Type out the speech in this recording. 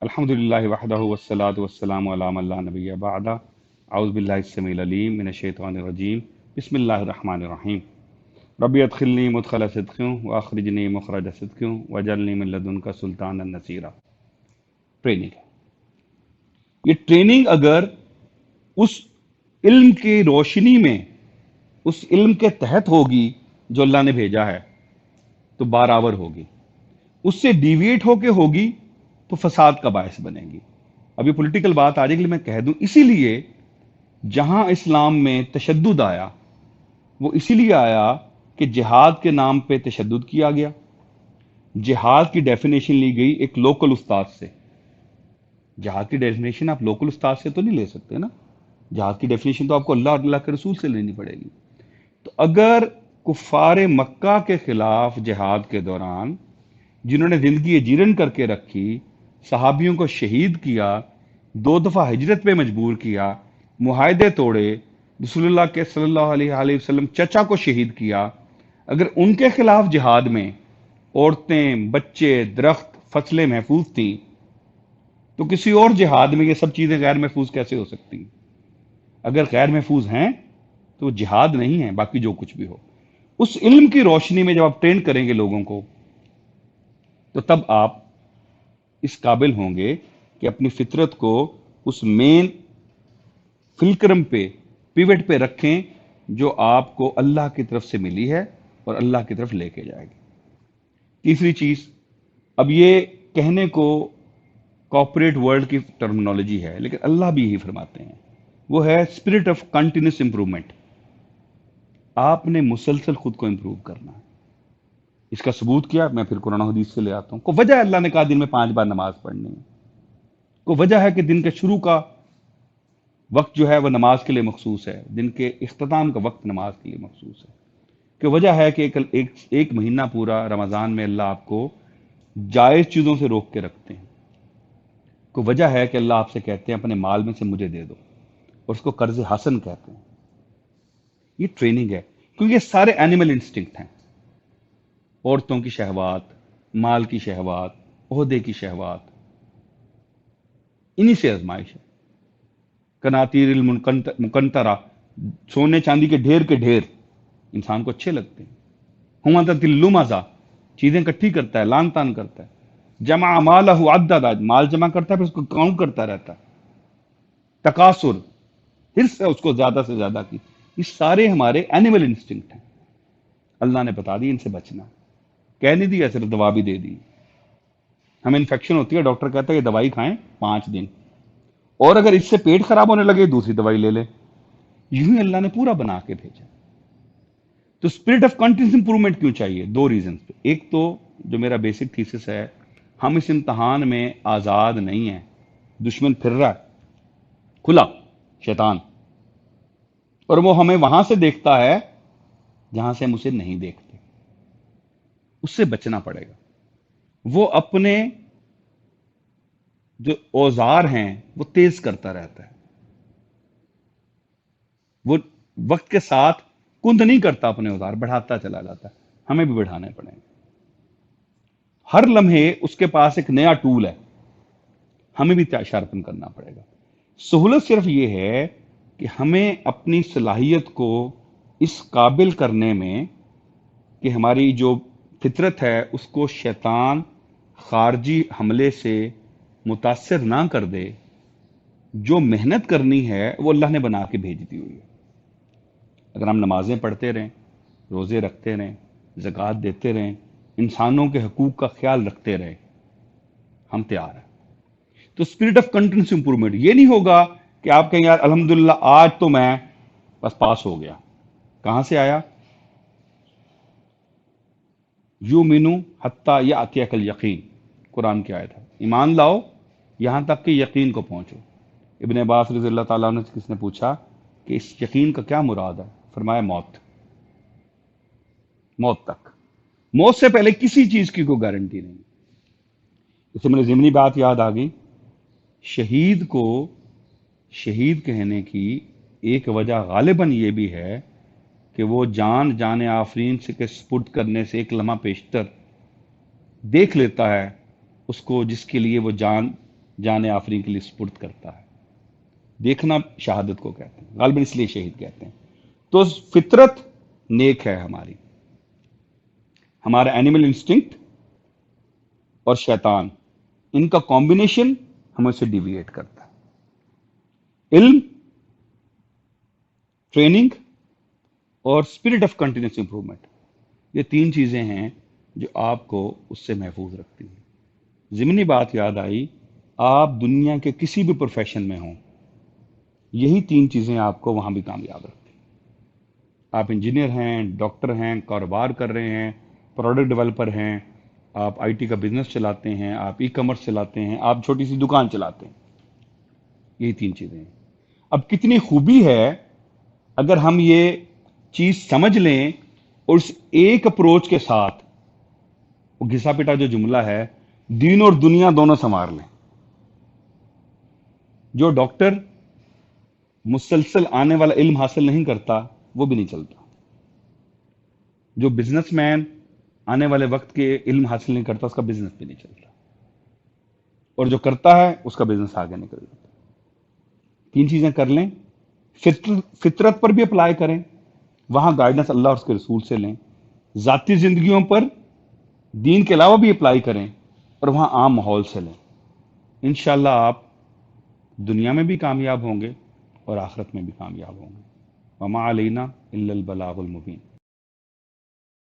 الحمدللہ وحدہ والصلاۃ والسلام علی من لا نبی بعدہ اعوذ باللہ السمیع العلیم من الشیطان الرجیم بسم اللہ الرحمن الرحیم ربی ادخلنی مدخل صدق واخرجنی مخرج صدق واجعلنی من لدنک سلطانا نصیرا۔ ٹریننگ، یہ ٹریننگ اگر اس علم کی روشنی میں، اس علم کے تحت ہوگی جو اللہ نے بھیجا ہے تو بارآور ہوگی، اس سے ڈیویٹ ہو کے ہوگی تو فساد کا باعث بنے گی۔ اب یہ پولیٹیکل بات آ جائے گی، میں کہہ دوں اسی لیے جہاں اسلام میں تشدد آیا وہ اسی لیے آیا کہ جہاد کے نام پہ تشدد کیا گیا۔ جہاد کی ڈیفینیشن لی گئی ایک لوکل استاد سے۔ جہاد کی ڈیفینیشن آپ لوکل استاد سے تو نہیں لے سکتے نا، جہاد کی ڈیفینیشن تو آپ کو اللہ اور اللہ کے رسول سے لینی پڑے گی۔ تو اگر کفار مکہ کے خلاف جہاد کے دوران جنہوں نے زندگی جیرن کر کے رکھی، صحابیوں کو شہید کیا، 2 دفعہ ہجرت پہ مجبور کیا، معاہدے توڑے، رسول اللہ کے صلی اللہ علیہ وآلہ وسلم چچا کو شہید کیا، اگر ان کے خلاف جہاد میں عورتیں، بچے، درخت، فصلیں محفوظ تھیں تو کسی اور جہاد میں یہ سب چیزیں غیر محفوظ کیسے ہو سکتی ہیں؟ اگر غیر محفوظ ہیں تو وہ جہاد نہیں ہے، باقی جو کچھ بھی ہو۔ اس علم کی روشنی میں جب آپ ٹرین کریں گے لوگوں کو تو تب آپ اس قابل ہوں گے کہ اپنی فطرت کو اس مین فلکرم پہ، پیوٹ پہ رکھیں جو آپ کو اللہ کی طرف سے ملی ہے اور اللہ کی طرف لے کے جائے گی۔ تیسری چیز، اب یہ کہنے کو کارپوریٹ ورلڈ کی ٹرمنالوجی ہے لیکن اللہ بھی یہی فرماتے ہیں، وہ ہے اسپرٹ آف کنٹینیوس امپرومنٹ۔ آپ نے مسلسل خود کو امپروو کرنا ہے۔ اس کا ثبوت کیا؟ میں پھر قرآن و حدیث سے لے آتا ہوں۔ کو وجہ ہے اللہ نے کہا دن میں 5 بار نماز پڑھنی ہے، کو وجہ ہے کہ دن کے شروع کا وقت جو ہے وہ نماز کے لیے مخصوص ہے، دن کے اختتام کا وقت نماز کے لیے مخصوص ہے، کہ وجہ ہے کہ ایک مہینہ پورا رمضان میں اللہ آپ کو جائز چیزوں سے روک کے رکھتے ہیں، کو وجہ ہے کہ اللہ آپ سے کہتے ہیں اپنے مال میں سے مجھے دے دو، اور اس کو قرض حسن کہتے ہیں۔ یہ ٹریننگ ہے، کیونکہ یہ سارے اینیمل انسٹنکٹ ہیں۔ عورتوں کی شہوات، مال کی شہوات، عہدے کی شہوات، انہی سے آزمائش ہے۔ قناطیر المقنطرہ، سونے چاندی کے ڈھیر انسان کو اچھے لگتے ہیں۔ حمدۃ اللمزہ، چیزیں اکٹھی کرتا ہے، لان تان کرتا ہے۔ جمع مالہ عددہ، مال جمع کرتا ہے پھر اس کو کاؤنٹ کرتا رہتا ہے۔ تکاثر، حرص ہے اس کو زیادہ سے زیادہ کی۔ یہ سارے ہمارے اینیمل انسٹنکٹ ہیں، اللہ نے بتا دی ان سے بچنا، کہہ نہیں دیا، صرف دوا بھی دے دی۔ ہمیں انفیکشن ہوتی ہے، ڈاکٹر کہتا ہے یہ دوائی کھائیں 5 دن، اور اگر اس سے پیٹ خراب ہونے لگے دوسری دوائی لے لیں۔ یوں ہی اللہ نے پورا بنا کے بھیجا۔ تو اسپرٹ آف کنٹینیوس امپروومنٹ کیوں چاہیے؟ 2 ریزنز پہ۔ ایک تو جو میرا بیسک تھیسس ہے، ہم اس امتحان میں آزاد نہیں ہیں، دشمن پھر رہا ہے کھلا، شیطان، اور وہ ہمیں وہاں سے دیکھتا ہے جہاں سے ہم اسے نہیں دیکھتے۔ اس سے بچنا پڑے گا۔ وہ اپنے جو اوزار ہیں وہ تیز کرتا رہتا ہے، وہ وقت کے ساتھ کند نہیں کرتا، اپنے اوزار بڑھاتا چلا جاتا ہے۔ ہمیں بھی بڑھانے پڑیں گے۔ ہر لمحے اس کے پاس ایک نیا ٹول ہے، ہمیں بھی شارپن کرنا پڑے گا۔ سہولت صرف یہ ہے کہ ہمیں اپنی صلاحیت کو اس قابل کرنے میں کہ ہماری جو فطرت ہے اس کو شیطان خارجی حملے سے متاثر نہ کر دے۔ جو محنت کرنی ہے وہ اللہ نے بنا کے بھیج دی ہوئی ہے۔ اگر ہم نمازیں پڑھتے رہیں، روزے رکھتے رہیں، زکوٰۃ دیتے رہیں، انسانوں کے حقوق کا خیال رکھتے رہیں، ہم تیار ہیں۔ تو اسپرٹ آف کنٹینیوس امپروومنٹ یہ نہیں ہوگا کہ آپ کہیں یار الحمدللہ آج تو میں بس پاس ہو گیا۔ کہاں سے آیا؟ یؤمنو حتی یأتیک الیقین، قرآن کی آیت ہے، ایمان لاؤ یہاں تک کہ یقین کو پہنچو۔ ابن عباس رضی اللہ تعالیٰ عنہ سے کس نے پوچھا کہ اس یقین کا کیا مراد ہے؟ فرمایا موت، موت تک۔ موت سے پہلے کسی چیز کی کوئی گارنٹی نہیں۔ اس سے مجھے ضمنی بات یاد آ گئی، شہید کو شہید کہنے کی ایک وجہ غالباً یہ بھی ہے کہ وہ جان آفرین سے کے سپرد کرنے سے ایک لمحہ پیشتر دیکھ لیتا ہے اس کو جس کے لیے وہ جان جان آفرین کے لیے سپرد کرتا ہے. دیکھنا شہادت کو کہتے ہیں، غالباً اس لیے شہید کہتے ہیں. تو فطرت نیک ہے ہماری، ہمارا اینیمل انسٹنکٹ اور شیطان، ان کا کمبینیشن ہمیں سے ڈیویٹ کرتا ہے. علم، ٹریننگ اور اسپرٹ آف کنٹینیوس امپروومنٹ، یہ تین چیزیں ہیں جو آپ کو اس سے محفوظ رکھتی ہیں. ضمنی بات یاد آئی، آپ دنیا کے کسی بھی پروفیشن میں ہوں، یہی تین چیزیں آپ کو وہاں بھی کامیاب رکھتی ہیں. آپ انجینئر ہیں، ڈاکٹر ہیں، کاروبار کر رہے ہیں، پروڈکٹ ڈیولپر ہیں، آپ آئی ٹی کا بزنس چلاتے ہیں، آپ ای کامرس چلاتے ہیں، آپ چھوٹی سی دکان چلاتے ہیں، یہی تین چیزیں ہیں. اب کتنی خوبی ہے اگر ہم یہ چیز سمجھ لیں اور اس ایک اپروچ کے ساتھ، وہ گھسا پٹا جو جملہ ہے، دین اور دنیا دونوں سنوار لیں. جو ڈاکٹر مسلسل آنے والا علم حاصل نہیں کرتا وہ بھی نہیں چلتا. جو بزنس مین آنے والے وقت کے علم حاصل نہیں کرتا، اس کا بزنس بھی نہیں چلتا. اور جو کرتا ہے اس کا بزنس آگے نکل جاتا. تین چیزیں کر لیں، فطرت پر بھی اپلائی کریں، وہاں گائیڈنس اللہ اور اس کے رسول سے لیں. ذاتی زندگیوں پر دین کے علاوہ بھی اپلائی کریں، اور وہاں عام ماحول سے لیں. انشاءاللہ آپ دنیا میں بھی کامیاب ہوں گے اور آخرت میں بھی کامیاب ہوں گے. وما علینا الا البلاغ المبین.